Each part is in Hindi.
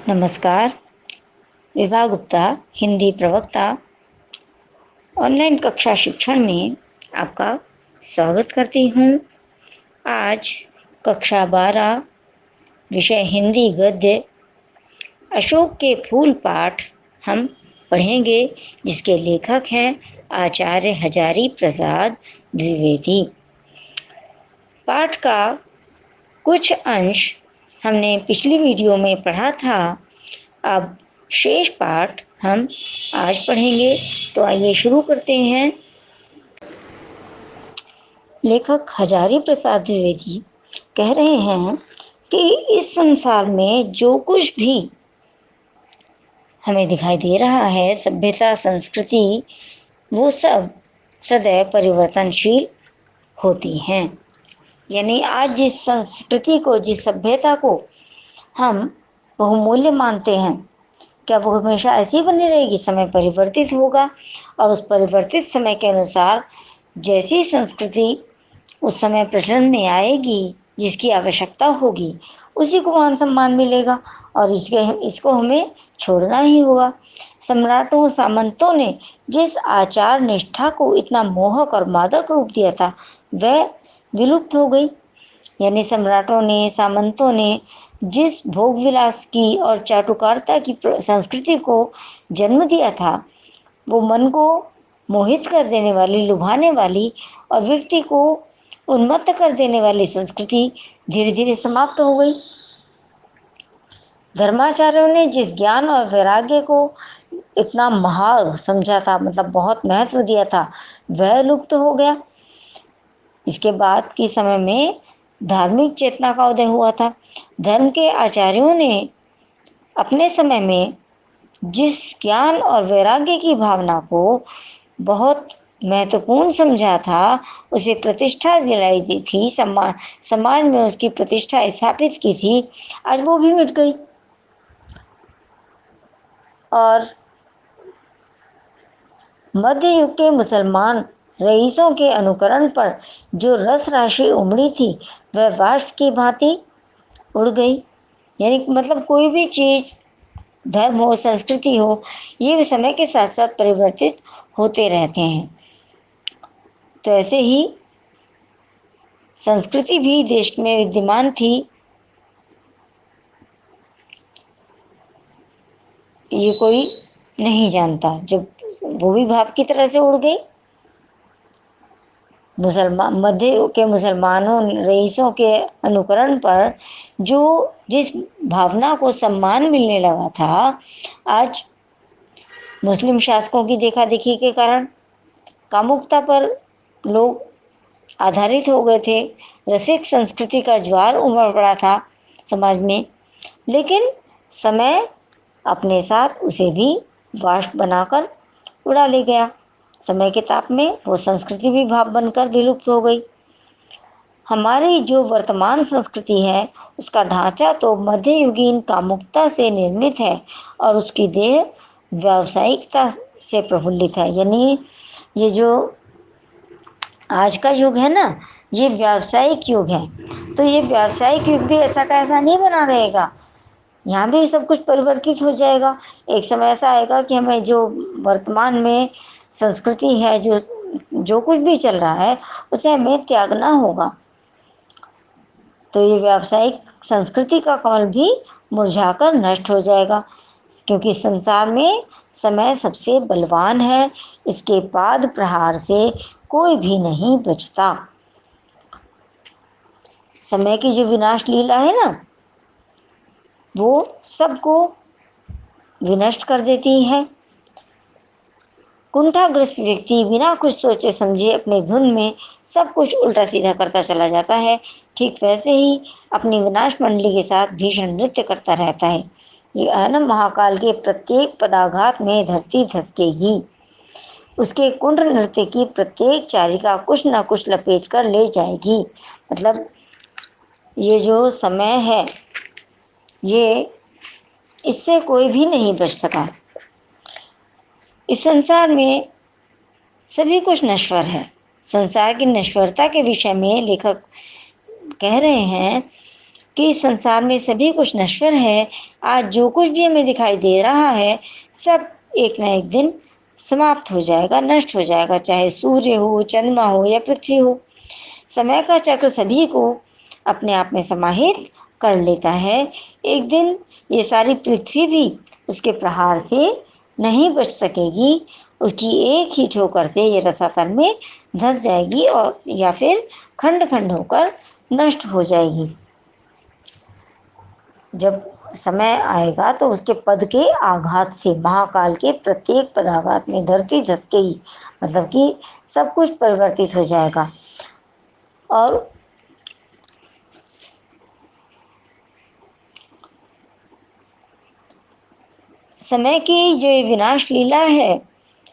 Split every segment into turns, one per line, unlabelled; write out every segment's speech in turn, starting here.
नमस्कार। विभा गुप्ता, हिंदी प्रवक्ता, ऑनलाइन कक्षा शिक्षण में आपका स्वागत करती हूँ। आज कक्षा 12 विषय हिंदी गद्य अशोक के फूल पाठ हम पढ़ेंगे, जिसके लेखक हैं आचार्य हजारी प्रसाद द्विवेदी। पाठ का कुछ अंश हमने पिछली वीडियो में पढ़ा था। अब शेष पाठ हम आज पढ़ेंगे, तो आइए शुरू करते हैं। लेखक हजारी प्रसाद द्विवेदी कह रहे हैं कि इस संसार में जो कुछ भी हमें दिखाई दे रहा है, सभ्यता, संस्कृति, वो सब सदैव परिवर्तनशील होती हैं। यानी आज जिस संस्कृति को, जिस सभ्यता को हम बहुमूल्य मानते हैं, क्या वो हमेशा ऐसी बनी रहेगी? समय परिवर्तित होगा और उस परिवर्तित समय के अनुसार जैसी संस्कृति उस समय प्रचलन में आएगी, जिसकी आवश्यकता होगी, उसी को मान सम्मान मिलेगा और इसको हमें छोड़ना ही होगा। सम्राटों, सामंतों ने जिस आचार निष्ठा को इतना मोहक और मादक रूप दिया था, वह विलुप्त हो गई। यानी सम्राटों ने, सामंतों ने जिस भोग विलास की और चाटुकारिता की संस्कृति को जन्म दिया था, वो मन को मोहित कर देने वाली, लुभाने वाली और व्यक्ति को उन्मत्त कर देने वाली संस्कृति धीरे धीरे समाप्त हो गई। धर्माचार्यों ने जिस ज्ञान और वैराग्य को इतना महान समझा था, मतलब बहुत महत्व दिया था, वह लुप्त हो गया। इसके बाद के समय में धार्मिक चेतना का उदय हुआ था। धर्म के आचार्यों ने अपने समय में जिस ज्ञान और वैराग्य की भावना को बहुत महत्वपूर्ण समझा था, उसे प्रतिष्ठा दिलाई दी थी, समाज में उसकी प्रतिष्ठा स्थापित की थी, आज वो भी मिट गई। और मध्य युग के मुसलमान रईसों के अनुकरण पर जो रस राशि उमड़ी थी, वह वाष्प की भांति उड़ गई। यानी मतलब कोई भी चीज, धर्म हो, संस्कृति हो, ये समय के साथ साथ परिवर्तित होते रहते हैं। तो ऐसे ही संस्कृति भी देश में विद्यमान थी। ये कोई नहीं जानता, जब वो भी भाप की तरह से उड़ गई। मध्य के मुसलमानों, रईसों के अनुकरण पर जो जिस भावना को सम्मान मिलने लगा था, आज मुस्लिम शासकों की देखा देखी के कारण कामुकता पर लोग आधारित हो गए थे। रसिक संस्कृति का ज्वार उमड़ पड़ा था समाज में, लेकिन समय अपने साथ उसे भी वाष्प बनाकर उड़ा ले गया। समय के ताप में वो संस्कृति भी भाप बनकर विलुप्त हो गई। हमारी जो वर्तमान संस्कृति है, उसका ढांचा तो मध्ययुगीन कामुकता से निर्मित है और उसकी देह व्यावसायिकता से प्रफुल्लित है। यानी ये जो आज का युग है ना, ये व्यावसायिक युग है। तो ये व्यावसायिक युग भी ऐसा का ऐसा नहीं बना रहेगा, यहाँ भी सब कुछ परिवर्तित हो जाएगा। एक समय ऐसा आएगा कि हमें जो वर्तमान में संस्कृति है, जो कुछ भी चल रहा है, उसे हमें त्यागना होगा। तो ये व्यावसायिक संस्कृति का कमल भी मुरझाकर नष्ट हो जाएगा, क्योंकि संसार में समय सबसे बलवान है। इसके पाद प्रहार से कोई भी नहीं बचता। समय की जो विनाश लीला है ना, वो सबको विनष्ट कर देती है। कुंठाग्रस्त व्यक्ति बिना कुछ सोचे समझे अपने धुन में सब कुछ उल्टा सीधा करता चला जाता है। ठीक वैसे ही अपनी विनाश मंडली के साथ भीषण नृत्य करता रहता है। ये अनम महाकाल के प्रत्येक पदाघात में धरती धसकेगी। उसके कुंड नृत्य की प्रत्येक चारिका कुछ न कुछ लपेट कर ले जाएगी। मतलब ये जो समय है, ये इससे कोई भी नहीं बच सका। इस संसार में सभी कुछ नश्वर है। संसार की नश्वरता के विषय में लेखक कह रहे हैं कि संसार में सभी कुछ नश्वर है। आज जो कुछ भी हमें दिखाई दे रहा है सब एक न एक दिन समाप्त हो जाएगा, नष्ट हो जाएगा, चाहे सूर्य हो, चंद्रमा हो या पृथ्वी हो। समय का चक्र सभी को अपने आप में समाहित कर लेता है। एक दिन ये सारी पृथ्वी भी उसके प्रहार से नहीं बच सकेगी। उसकी एक ही ठोकर से ये रसातल में धंस जाएगी और या फिर खंड खंड होकर नष्ट हो जाएगी। जब समय आएगा तो उसके पद के आघात से, महाकाल के प्रत्येक पदाघात में धरती धसकेगी, मतलब कि सब कुछ परिवर्तित हो जाएगा। और समय की जो ये विनाश लीला है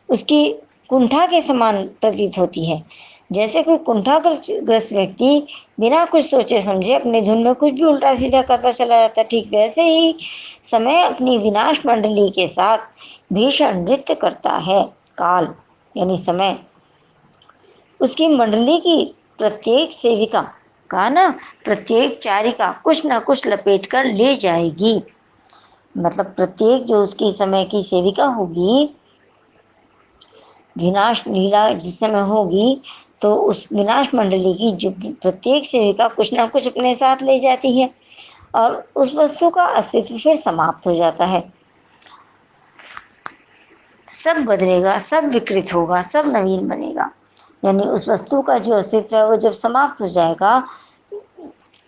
उसकी कुंठा के समान प्रतीत होती है। जैसे कोई कुंठाग्रस्त व्यक्ति बिना कुछ सोचे समझे अपने धुन में कुछ भी उल्टा सीधा करता चला जाता है, ठीक वैसे ही समय अपनी विनाश मंडली के साथ भीषण नृत्य करता है। काल यानी समय उसकी मंडली की प्रत्येक सेविका का ना, प्रत्येक चारिका कुछ ना कुछ लपेट कर ले जाएगी। मतलब प्रत्येक जो उसकी समय की सेविका होगी, विनाश लीला जिस समय होगी तो उस विनाश मंडली की जो प्रत्येक सेविका कुछ ना कुछ अपने साथ ले जाती है और उस वस्तु का अस्तित्व फिर समाप्त हो जाता है। सब बदलेगा, सब विकृत होगा, सब नवीन बनेगा। यानी उस वस्तु का जो अस्तित्व है वो जब समाप्त हो जाएगा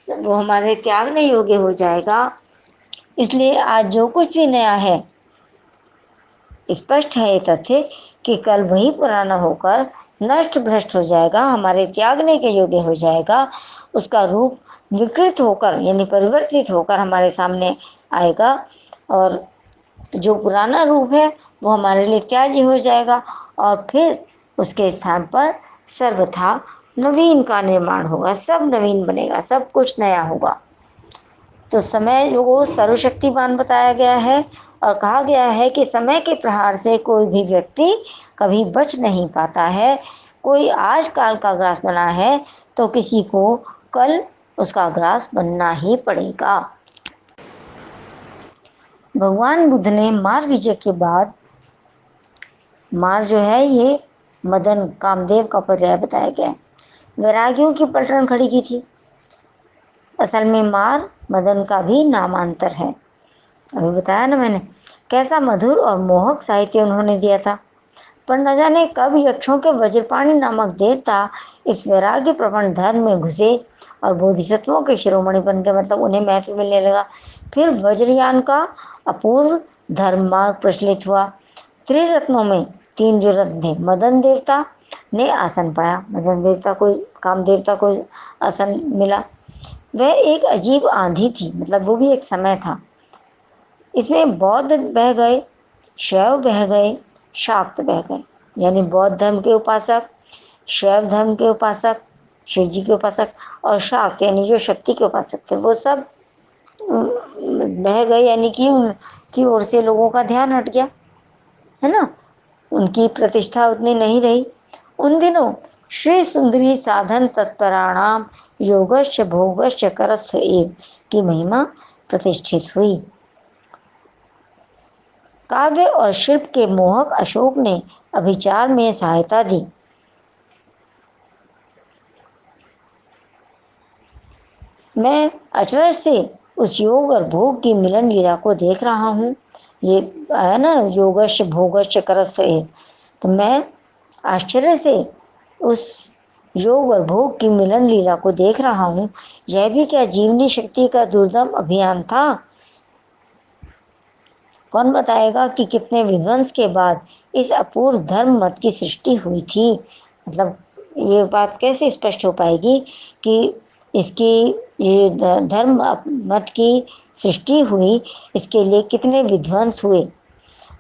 वो हमारे त्यागने योग्य हो जाएगा। इसलिए आज जो कुछ भी नया है, स्पष्ट है ये तथ्य कि कल वही पुराना होकर नष्ट भ्रष्ट हो जाएगा, हमारे त्यागने के योग्य हो जाएगा। उसका रूप विकृत होकर यानी परिवर्तित होकर हमारे सामने आएगा और जो पुराना रूप है वो हमारे लिए त्याज्य हो जाएगा और फिर उसके स्थान पर सर्वथा नवीन का निर्माण होगा। सब नवीन बनेगा, सब कुछ नया होगा। तो समय को सर्वशक्तिमान बताया गया है और कहा गया है कि समय के प्रहार से कोई भी व्यक्ति कभी बच नहीं पाता है। कोई आज काल का ग्रास बना है तो किसी को कल उसका ग्रास बनना ही पड़ेगा। भगवान बुद्ध ने मार विजय के बाद, मार जो है ये मदन कामदेव का पर्याय बताया गया है, वैरागियों की पलटन खड़ी की थी। असल में मार मदन का भी नामांतर है। अभी बताया ना मैंने, कैसा मधुर और मोहक साहित्य उन्होंने दिया था। पर न जाने कब यक्षों के वज्रपाणी नामक देवता इस वैराग्य प्रवण धर्म में घुसे और बोधिसत्वों के शिरोमणि बन गए, मतलब उन्हें महत्व मिलने लगा। फिर वज्रयान का अपूर्व धर्म मार्ग प्रचलित हुआ। त्रिरत्नों में तीन जो रत्न थे, मदन देवता ने आसन पाया, मदन देवता को, काम देवता को आसन मिला। वह एक अजीब आंधी थी, मतलब वो भी एक समय था। इसमें बौद्ध बह गए, शैव बह गए, शाक्त बह गए। यानी बौद्ध धर्म के उपासक, शैव धर्म के उपासक, शिव जी के उपासक, और शाक्त यानी जो शक्ति के उपासक थे वो सब बह गए। यानी कि उनकी ओर से लोगों का ध्यान हट गया, है ना, उनकी प्रतिष्ठा उतनी नहीं रही। उन दिनों श्री सुंदरी साधन तत्पराणाम योगश्च भोगश्च करस्थ एव की महिमा प्रतिष्ठित हुई। काव्य और शिल्प के मोहक अशोक ने अभिचार में सहायता दी। मैं अचरज से उस योग और भोग की मिलन लीला को देख रहा हूँ। ये है ना, योगश्च भोगश्च करस्थ एव, तो मैं आश्चर्य से उस योग और भोग की मिलन लीला को देख रहा हूँ। यह भी क्या जीवनी शक्ति का दुर्दम अभियान था? कौन बताएगा कि कितने विध्वंस के बाद इस अपूर्व धर्म मत की सृष्टि हुई थी? मतलब ये बात कैसे स्पष्ट हो पाएगी कि इसकी ये धर्म मत की सृष्टि हुई, इसके लिए कितने विध्वंस हुए।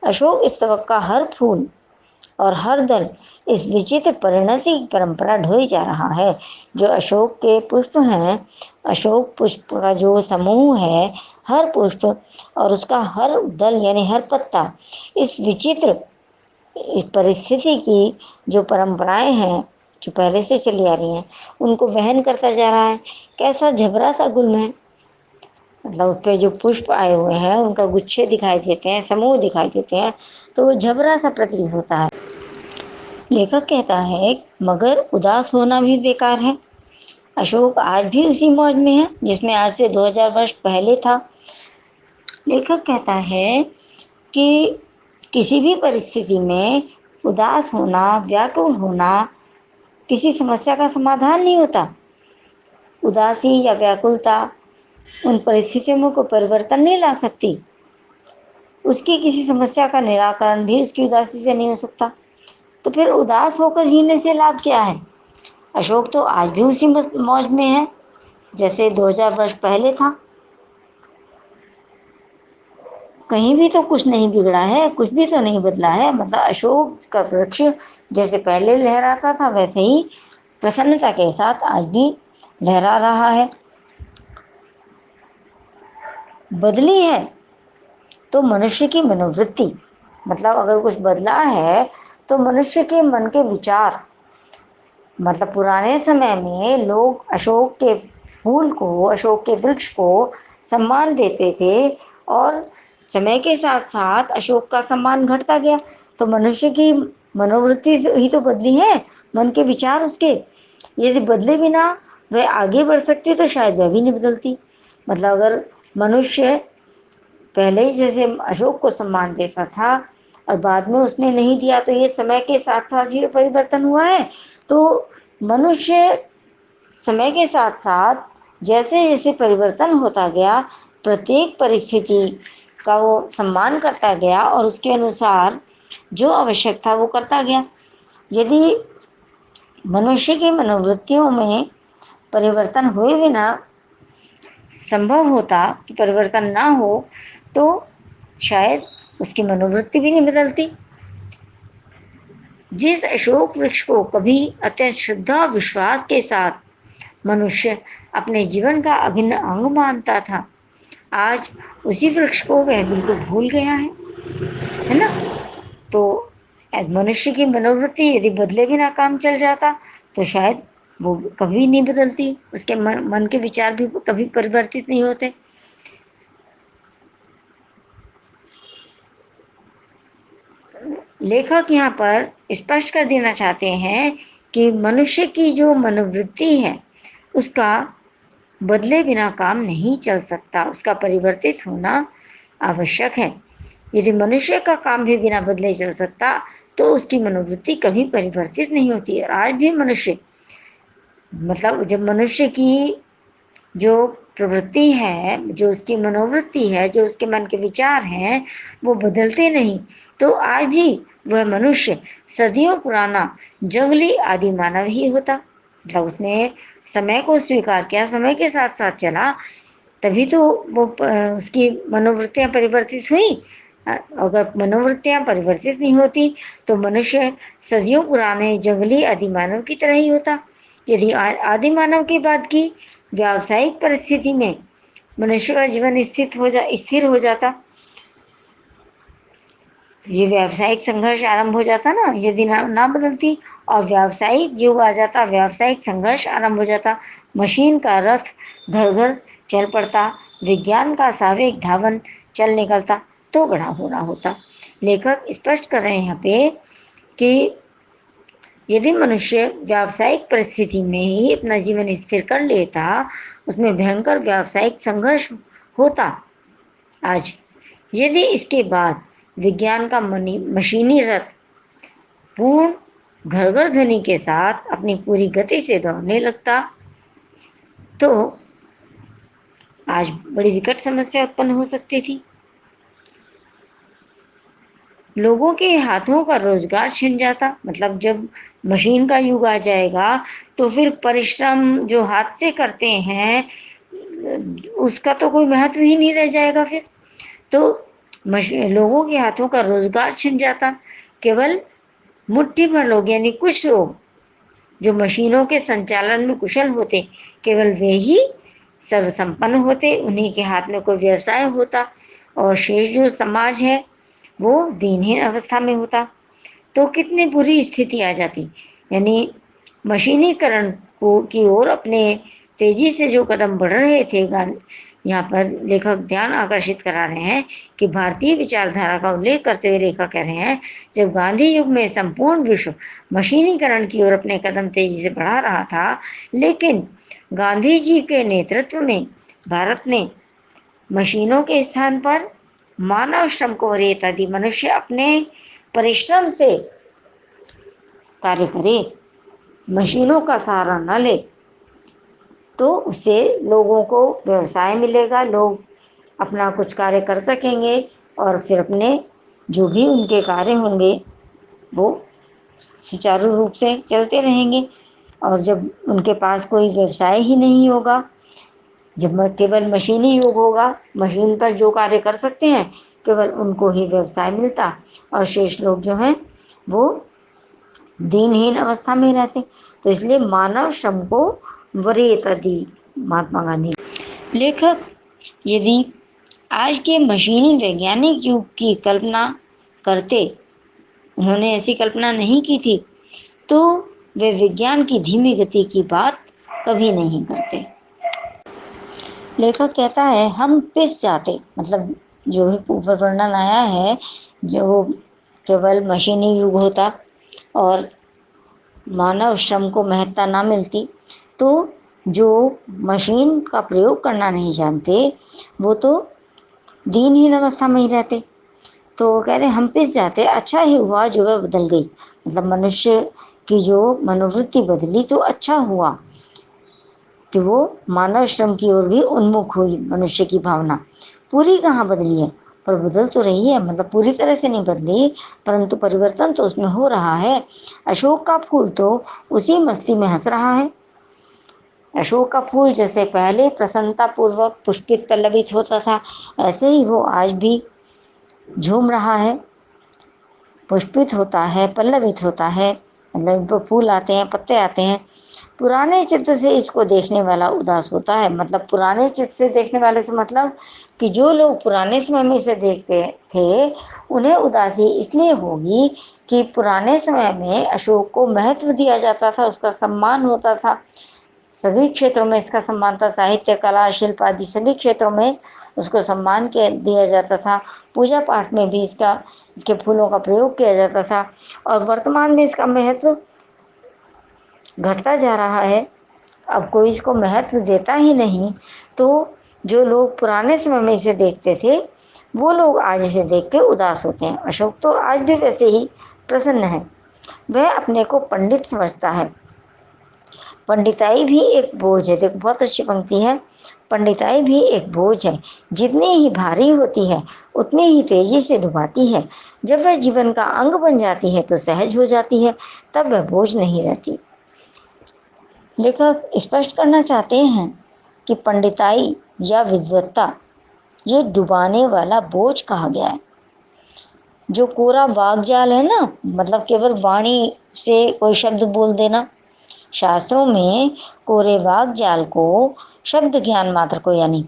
अशोक स्तवक का हर फूल और हर दल इस विचित्र परिणति की परंपरा ढोई जा रहा है। जो अशोक के पुष्प हैं, अशोक पुष्प का जो समूह है, हर पुष्प और उसका हर दल यानी हर पत्ता इस विचित्र इस परिस्थिति की जो परंपराएं हैं जो पहले से चली आ रही हैं उनको वहन करता जा रहा है। कैसा झबरा सा गुल्म है, मतलब उस पे जो पुष्प आए हुए हैं उनका गुच्छे दिखाई देते हैं, समूह दिखाई देते हैं, तो वो झबरा सा प्रतीत होता है। लेखक कहता है मगर उदास होना भी बेकार है। अशोक आज भी उसी मौज में है जिसमें आज से 2000 वर्ष पहले था। लेखक कहता है कि किसी भी परिस्थिति में उदास होना, व्याकुल होना किसी समस्या का समाधान नहीं होता। उदासी या व्याकुलता उन परिस्थितियों में कोई परिवर्तन नहीं ला सकती। उसकी किसी समस्या का निराकरण भी उसकी उदासी से नहीं हो सकता। तो फिर उदास होकर जीने से लाभ क्या है? अशोक तो आज भी उसी मौज में है जैसे 2000 वर्ष पहले था। कहीं भी तो कुछ नहीं बिगड़ा है, कुछ भी तो नहीं बदला है। मतलब अशोक का वृक्ष जैसे पहले लहराता था वैसे ही प्रसन्नता के साथ आज भी लहरा रहा है। बदली है तो मनुष्य की मनोवृत्ति। मतलब अगर कुछ बदला है तो मनुष्य के मन के विचार। मतलब पुराने समय में लोग अशोक के फूल को, अशोक के वृक्ष को सम्मान देते थे और समय के साथ साथ अशोक का सम्मान घटता गया। तो मनुष्य की मनोवृत्ति ही तो बदली है, मन के विचार उसके। यदि बदले बिना वह आगे बढ़ सकती तो शायद वह भी नहीं बदलती। मतलब अगर मनुष्य पहले ही जैसे अशोक को सम्मान देता था और बाद में उसने नहीं दिया तो ये समय के साथ साथ ही परिवर्तन हुआ है। तो मनुष्य समय के साथ साथ जैसे जैसे परिवर्तन होता गया, प्रत्येक परिस्थिति का वो सम्मान करता गया और उसके अनुसार जो आवश्यक था वो करता गया। यदि मनुष्य की मनोवृत्तियों में परिवर्तन हुए बिना संभव होता कि परिवर्तन ना हो तो शायद उसकी मनोवृत्ति भी नहीं बदलती। जिस अशोक वृक्ष को कभी अत्यंत श्रद्धा और विश्वास के साथ मनुष्य अपने जीवन का अभिन्न अंग मानता था, आज उसी वृक्ष को वह बिल्कुल भूल गया है ना। तो मनुष्य की मनोवृत्ति यदि बदले बिना काम चल जाता तो शायद वो कभी नहीं बदलती, उसके मन के विचार भी कभी परिवर्तित नहीं होते। लेखक यहाँ पर स्पष्ट कर देना चाहते हैं कि मनुष्य की जो मनोवृत्ति है उसका बदले बिना काम नहीं चल सकता, उसका परिवर्तित होना आवश्यक है। यदि मनुष्य का काम भी बिना बदले चल सकता तो उसकी मनोवृत्ति कभी परिवर्तित नहीं होती। और आज भी मनुष्य, मतलब जब मनुष्य की जो प्रवृत्ति है, जो उसकी मनोवृत्ति है, जो उसके मन के विचार हैं वो बदलते नहीं, तो आज भी वह मनुष्य सदियों पुराना जंगली आदि मानव ही होता। मतलब उसने समय को स्वीकार किया, समय के साथ साथ चला, तभी तो वो उसकी मनोवृत्तियां परिवर्तित हुई। अगर मनोवृत्तियां परिवर्तित नहीं होती तो मनुष्य सदियों पुराने जंगली आदि मानव की तरह ही होता। यदि आदि मानव की बात की व्यावसायिक परिस्थिति में मनुष्य का जीवन स्थिर हो जाता, ये व्यावसायिक संघर्ष आरंभ हो जाता ना, यदि ना बदलती और व्यावसायिक युग आ जाता, व्यावसायिक संघर्ष आरंभ हो जाता, मशीन का रथ घर घर चल पड़ता, विज्ञान का सावेग धावन चल निकलता, तो बड़ा होना होता। लेखक स्पष्ट कर रहे हैं यहाँ पे कि यदि मनुष्य व्यावसायिक परिस्थिति में ही अपना जीवन स्थिर कर लेता, उसमें भयंकर व्यावसायिक संघर्ष होता आज। यदि इसके बाद विज्ञान का मशीनी रथ पूर्ण घर घर ध्वनि के साथ अपनी पूरी गति से दौड़ने लगता तो आज बड़ी विकट समस्या उत्पन्न हो सकती थी। लोगों के हाथों का रोजगार छिन जाता। मतलब जब मशीन का युग आ जाएगा तो फिर परिश्रम जो हाथ से करते हैं उसका तो कोई महत्व ही नहीं रह जाएगा। फिर तो लोगों के हाथों का रोजगार छिन जाता। केवल मुट्ठी भर लोग यानी कुछ लोग जो मशीनों के संचालन में कुशल होते, केवल वे ही सर्वसंपन्न होते, उन्हीं के हाथ में कोई व्यवसाय होता और शेष जो समाज है वो दीनहीन अवस्था में होता। तो कितनी बुरी स्थिति आ जाती। यानी मशीनीकरण को की ओर अपने तेजी से जो कदम बढ़ रहे थे यहाँ पर लेखक ध्यान आकर्षित करा रहे हैं कि भारतीय विचारधारा का उल्लेख करते हुए लेखक कह रहे हैं, जब गांधी युग में संपूर्ण विश्व मशीनीकरण की ओर अपने कदम तेजी से बढ़ा रहा था, लेकिन गांधी जी के नेतृत्व में भारत ने मशीनों के स्थान पर मानव श्रम को वरीयता दी। मनुष्य अपने परिश्रम से कार्य करे, मशीनों का सहारा न ले, तो उससे लोगों को व्यवसाय मिलेगा, लोग अपना कुछ कार्य कर सकेंगे और फिर अपने जो भी उनके कार्य होंगे वो सुचारू रूप से चलते रहेंगे। और जब उनके पास कोई व्यवसाय ही नहीं होगा, जब केवल मशीनी युग होगा, मशीन पर जो कार्य कर सकते हैं केवल उनको ही व्यवसाय मिलता और शेष लोग जो हैं वो दीनहीन अवस्था में रहते। तो इसलिए मानव श्रम को वरीयता दी महात्मा गांधी। लेखक यदि आज के मशीनी वैज्ञानिक युग की कल्पना करते, उन्होंने ऐसी कल्पना नहीं की थी, तो वे विज्ञान की धीमी गति की बात कभी नहीं करते। लेखक कहता है हम पिस जाते, मतलब जो भी ऊपर वर्णन आया है, जो केवल मशीनी युग होता और मानव श्रम को महत्ता ना मिलती, तो जो मशीन का प्रयोग करना नहीं जानते वो तो दीनहीन अवस्था में ही रहते। तो वो कह रहे हम पिस जाते, अच्छा ही हुआ जो वह बदल गई। मतलब मनुष्य की जो मनोवृत्ति बदली तो अच्छा हुआ कि वो मानव श्रम की ओर भी उन्मुख हुई। मनुष्य की भावना पूरी कहाँ बदली है, पर बदल तो रही है, मतलब पूरी तरह से नहीं बदली, परंतु परिवर्तन तो उसमें हो रहा है। अशोक का फूल तो उसी मस्ती में हंस रहा है। अशोक का फूल जैसे पहले प्रसन्नता पूर्वक पुष्पित पल्लवित होता था, ऐसे ही वो आज भी झूम रहा है, पुष्पित होता है, पल्लवित होता है। मतलब फूल आते हैं, पत्ते आते हैं। पुराने चित्र से इसको देखने वाला उदास होता है। मतलब पुराने चित्र से देखने वाले से मतलब कि जो लोग पुराने समय में इसे देखते थे उन्हें उदासी इसलिए होगी कि पुराने समय में अशोक को महत्व दिया जाता था, उसका सम्मान होता था, सभी क्षेत्रों में इसका सम्मान था। साहित्य, कला, शिल्प आदि सभी क्षेत्रों में उसको सम्मान दिया जाता था। पूजा पाठ में भी इसके फूलों का प्रयोग किया जाता था। और वर्तमान में इसका महत्व घटता जा रहा है, अब कोई इसको महत्व देता ही नहीं। तो जो लोग पुराने समय में इसे देखते थे वो लोग आज इसे देख के उदास होते हैं। अशोक तो आज भी वैसे ही प्रसन्न है, वह अपने को पंडित समझता है। पंडिताई भी एक बोझ है। देखो बहुत अच्छी पंक्ति है, पंडिताई भी एक बोझ है, जितनी ही भारी होती है उतनी ही तेजी से डुबाती है। जब वह जीवन का अंग बन जाती है तो सहज हो जाती है, तब वह बोझ नहीं रहती। लेखक स्पष्ट करना चाहते हैं कि पंडिताई या विद्वत्ता ये डुबाने वाला बोझ कहा गया है। जो कोरा वाग्जाल है ना, मतलब केवल वाणी से कोई शब्द बोल देना, शास्त्रों में कोरे वाग्जाल को शब्द ज्ञान मात्र को, यानी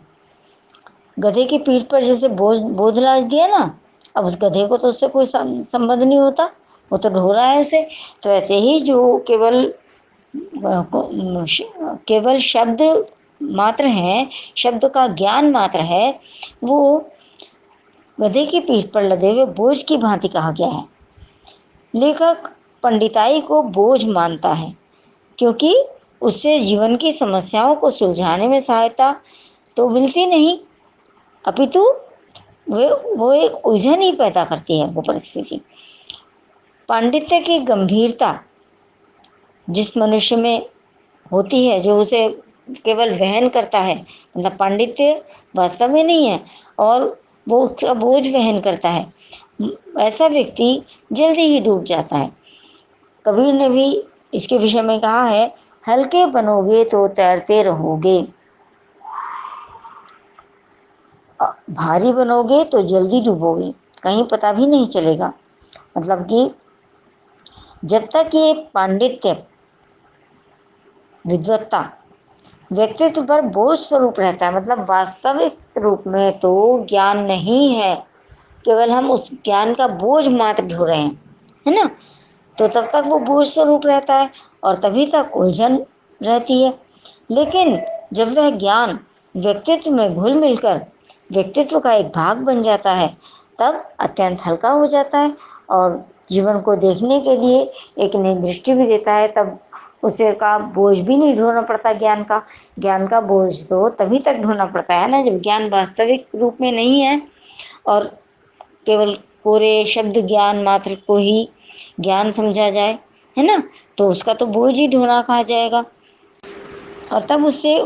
गधे की पीठ पर जैसे बोझ लाद दिया ना, अब उस गधे को तो उससे कोई संबंध नहीं होता, वो तो ढो रहा है उसे। तो ऐसे ही जो केवल शब्द मात्र है, शब्द का ज्ञान मात्र है, वो गधे की पीठ पर लदे हुए बोझ की भांति कहा गया है। लेखक पंडिताई को बोझ मानता है क्योंकि उससे जीवन की समस्याओं को सुलझाने में सहायता तो मिलती नहीं, अपितु वो एक उलझन ही पैदा करती है वो परिस्थिति। पांडित्य की गंभीरता जिस मनुष्य में होती है, जो उसे केवल वहन करता है, मतलब पांडित्य वास्तव में नहीं है और वो उसका बोझ वहन करता है, ऐसा व्यक्ति जल्दी ही डूब जाता है। कबीर ने भी इसके विषय में कहा है, हल्के बनोगे तो तैरते रहोगे, भारी बनोगे तो जल्दी डूबोगे, कहीं पता भी नहीं चलेगा। मतलब कि जब तक ये पांडित्य, विद्वत्ता व्यक्तित्व पर बोझ स्वरूप रहता है, मतलब वास्तविक रूप में तो ज्ञान नहीं है, केवल हम उस ज्ञान का बोझ मात्र ढो रहे हैं, है ना, तो तब तक वो बोझ स्वरूप रहता है और तभी तक उलझन रहती है। लेकिन जब वह ज्ञान व्यक्तित्व में घुल मिलकर व्यक्तित्व का एक भाग बन जाता है, तब अत्यंत हल्का हो जाता है और जीवन को देखने के लिए एक नई दृष्टि भी देता है। तब उसे का बोझ भी नहीं ढोना पड़ता ज्ञान का बोझ तो तभी तक ढोना पड़ता है ना, जब ज्ञान वास्तविक रूप में नहीं है और केवल कोरे शब्द ज्ञान मात्र को ही ज्ञान समझा जाए, है ना, तो उसका तो बोझ ही ढोना कहा जाएगा। और तब उससे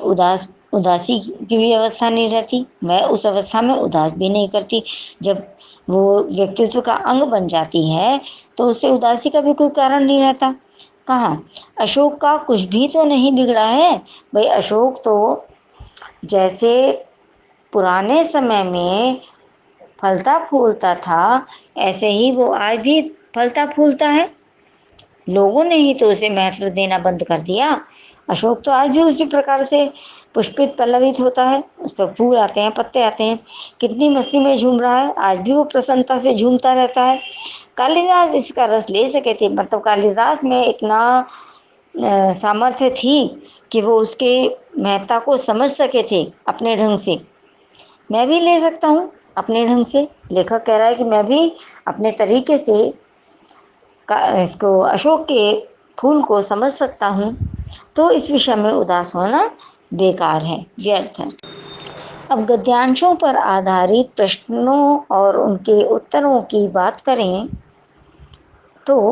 उदासी की भी अवस्था नहीं रहती, वह उस अवस्था में उदास भी नहीं करती। जब वो व्यक्तित्व का अंग बन जाती है तो उससे उदासी का भी कोई कारण नहीं रहता। कहाँ अशोक का कुछ भी तो नहीं बिगड़ा है भाई। अशोक तो जैसे पुराने समय में फलता फूलता था, ऐसे ही वो आज भी फलता फूलता है। लोगों ने ही तो उसे महत्व देना बंद कर दिया। अशोक तो आज भी उसी प्रकार से पुष्पित पल्लवित होता है, उस पर फूल आते हैं, पत्ते आते हैं, कितनी मस्ती में झूम रहा है, आज भी वो प्रसन्नता से झूमता रहता है। कालिदास इसका रस ले सके थे, मतलब कालिदास में इतना सामर्थ्य थी कि वो उसके महत्ता को समझ सके थे अपने ढंग से। मैं भी ले सकता हूँ अपने ढंग से। लेखक कह रहा है कि मैं भी अपने तरीके से इसको अशोक के फूल को समझ सकता हूँ, तो इस विषय में उदास होना बेकार है, व्यर्थ है। अब गद्यांशों पर आधारित प्रश्नों और उनके उत्तरों की बात करें तो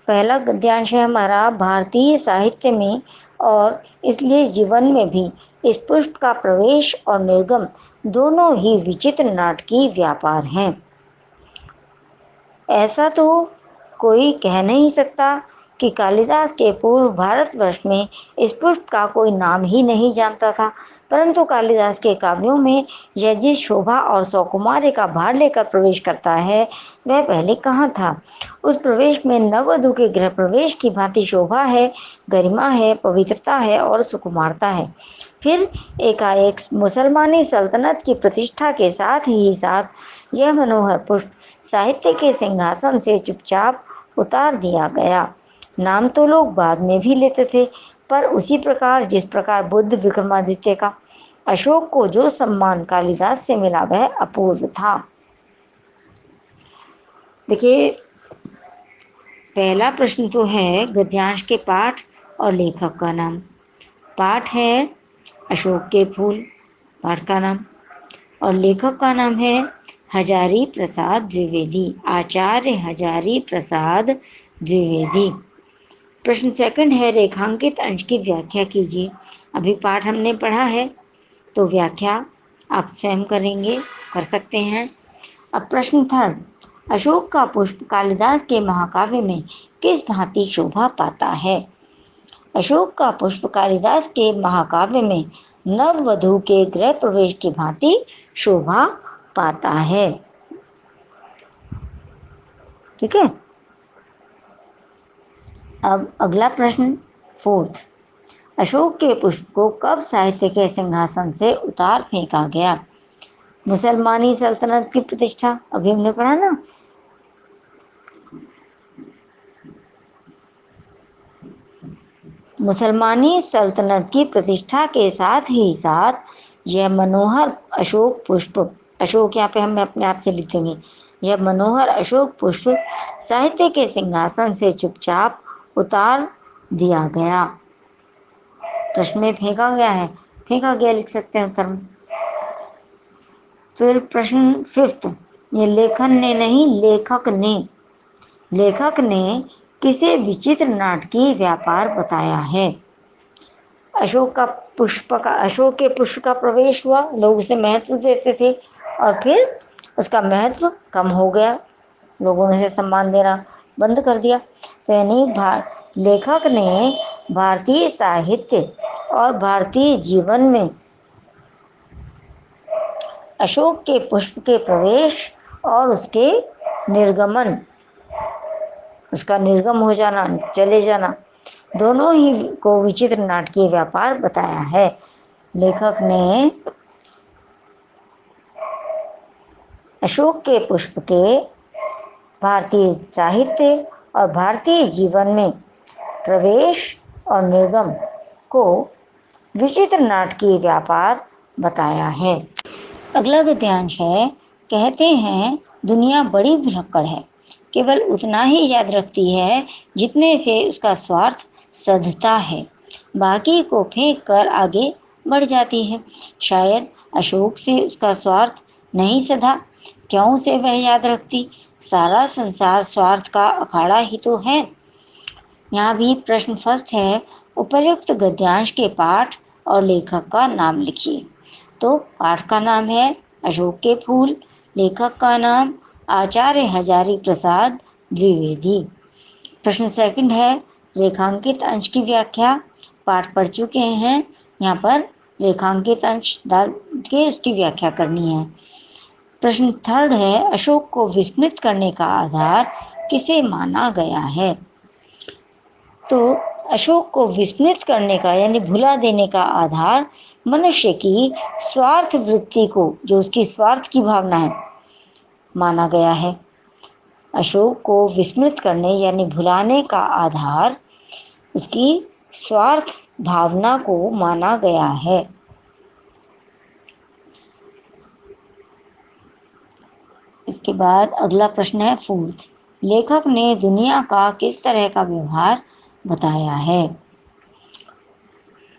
पहला गद्यांश है हमारा, भारतीय साहित्य में और इसलिए जीवन में भी इस पुष्प का प्रवेश और निर्गम दोनों ही विचित्र नाटकीय व्यापार हैं। ऐसा तो कोई कह नहीं सकता कि कालिदास के पूर्व भारतवर्ष में इस पुष्प का कोई नाम ही नहीं जानता था, परंतु कालिदास के काव्यों में यह जिस शोभा और सौकुमार्य का भार लेकर प्रवेश करता है वह पहले कहाँ था। उस प्रवेश में नववधू के गृह प्रवेश की भांति शोभा है, गरिमा है, पवित्रता है और सुकुमारता है। फिर एकाएक मुसलमानी सल्तनत की प्रतिष्ठा के साथ ही साथ यह मनोहर पुष्प साहित्य के सिंहासन से चुपचाप उतार दिया गया। नाम तो लोग बाद में भी लेते थे, पर उसी प्रकार जिस प्रकार बुद्ध विक्रमादित्य का अशोक को जो सम्मान कालिदास से मिला वह अपूर्व था। देखिए, पहला प्रश्न तो है गद्यांश के पाठ और लेखक का नाम। पाठ है अशोक के फूल, पाठ का नाम, और लेखक का नाम है हजारी प्रसाद द्विवेदी, आचार्य हजारी प्रसाद द्विवेदी। प्रश्न सेकंड है रेखांकित अंश की व्याख्या कीजिए। अभी पाठ हमने पढ़ा है तो व्याख्या आप स्वयं कर सकते हैं। अब प्रश्न थर्ड, अशोक का पुष्प कालिदास के महाकाव्य में किस भांति शोभा पाता है। अशोक का पुष्प कालिदास के महाकाव्य में नववधू के गृह प्रवेश की भांति शोभा पाता है। ठीक है। अब अगला प्रश्न फोर्थ, अशोक के पुष्प को कब साहित्य के सिंहासन से उतार फेंका गया। मुसलमानी सल्तनत की प्रतिष्ठा, अभी हमने पढ़ा ना, मुसलमानी सल्तनत की प्रतिष्ठा के साथ ही साथ यह मनोहर अशोक पुष्प, अशोक यहाँ पे हम अपने आप से लिख देंगे, यह मनोहर अशोक पुष्प साहित्य के सिंहासन से चुपचाप उतार दिया गया। प्रश्न में फेंका गया है, फेंका गया लिख सकते हैं उत्तर में। फिर प्रश्न फिफ्थ, ये लेखन ने नहीं लेखक ने किसे विचित्र नाटकीय व्यापार बताया है। अशोक के पुष्प का प्रवेश हुआ, लोग उसे महत्व देते थे और फिर उसका महत्व कम हो गया, लोगों ने उसे सम्मान देना बंद कर दिया। तो यानी लेखक ने भारतीय साहित्य और भारतीय जीवन में अशोक के पुष्प के प्रवेश और उसके निर्गमन, उसका निर्गम हो जाना, चले जाना, दोनों ही को विचित्र नाटकीय व्यापार बताया है। लेखक ने अशोक के पुष्प के भारतीय साहित्य और भारतीय जीवन में प्रवेश और निर्गम को विचित्र नाटकीय व्यापार बताया है। अगला गद्यांश है, कहते हैं दुनिया बड़ी भुलक्कड़ है, केवल उतना ही याद रखती है जितने से उसका स्वार्थ सधता है, बाकी को फेंक कर आगे बढ़ जाती है। शायद अशोक से उसका स्वार्थ नहीं सधा, क्यों से वह याद रखती? सारा संसार स्वार्थ का अखाड़ा ही तो है। यहाँ भी प्रश्न फर्स्ट है, उपर्युक्त गद्यांश के पाठ और लेखक का नाम लिखिए। तो पाठ का नाम है अशोक के फूल, लेखक का नाम आचार्य हजारी प्रसाद द्विवेदी। प्रश्न सेकंड है, रेखांकित अंश की व्याख्या। पाठ पढ़ चुके हैं, यहाँ पर रेखांकित अंश डाल के उसकी व्याख्या करनी है। प्रश्न थर्ड है, अशोक को विस्मृत करने का आधार किसे माना गया है? तो अशोक को विस्मृत करने का यानी भुला देने का आधार मनुष्य की स्वार्थ वृत्ति को, जो उसकी स्वार्थ की भावना है, माना गया है। अशोक को विस्मृत करने यानी भुलाने का आधार उसकी स्वार्थ भावना को माना गया है। इसके बाद अगला प्रश्न है फोर्थ, लेखक ने दुनिया का किस तरह का व्यवहार बताया है?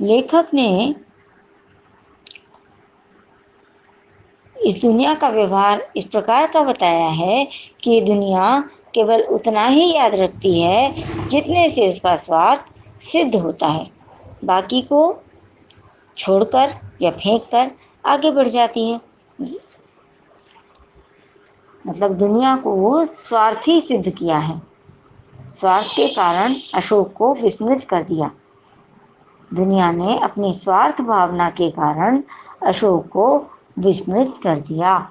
लेखक ने इस दुनिया का व्यवहार इस प्रकार का बताया है कि दुनिया केवल उतना ही याद रखती है जितने से उसका स्वार्थ सिद्ध होता है, बाकी को छोड़कर या फेंक कर आगे बढ़ जाती है। मतलब दुनिया को स्वार्थी सिद्ध किया है, स्वार्थ के कारण अशोक को विस्मृत कर दिया। दुनिया ने अपनी स्वार्थ भावना के कारण अशोक को विस्मृत कर दिया,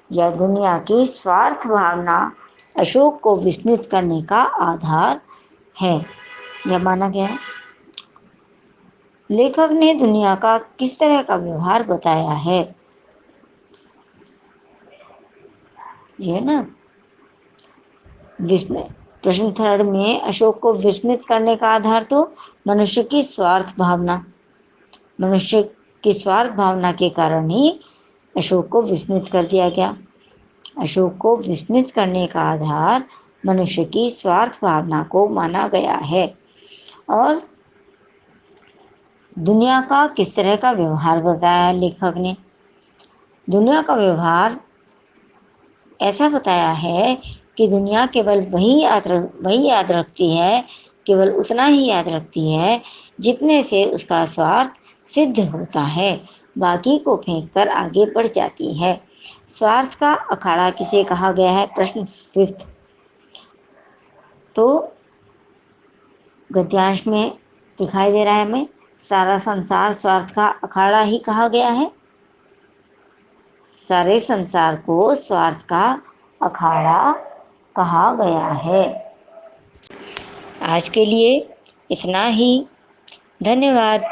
या दुनिया की स्वार्थ भावना अशोक को विस्मृत करने का आधार है, यह माना गया है। लेखक ने दुनिया का किस तरह का व्यवहार बताया है? ये ना विस्मृत। प्रश्न थर्ड में अशोक को विस्मृत करने का आधार तो मनुष्य की स्वार्थ भावना, मनुष्य की स्वार्थ भावना के कारण ही अशोक को विस्मृत कर दिया गया। अशोक को विस्मृत करने का आधार मनुष्य की स्वार्थ भावना को माना गया है। और दुनिया का किस तरह का व्यवहार बताया लेखक ने? दुनिया का व्यवहार ऐसा बताया है कि दुनिया केवल वही याद रखती है, केवल उतना ही याद रखती है जितने से उसका स्वार्थ सिद्ध होता है, बाकी को फेंक कर आगे बढ़ जाती है। स्वार्थ का अखाड़ा किसे कहा गया है? प्रश्न फिफ्थ। तो गद्यांश में दिखाई दे रहा है हमें, सारा संसार स्वार्थ का अखाड़ा ही कहा गया है। सारे संसार को स्वार्थ का अखाड़ा कहा गया है। आज के लिए इतना ही। धन्यवाद।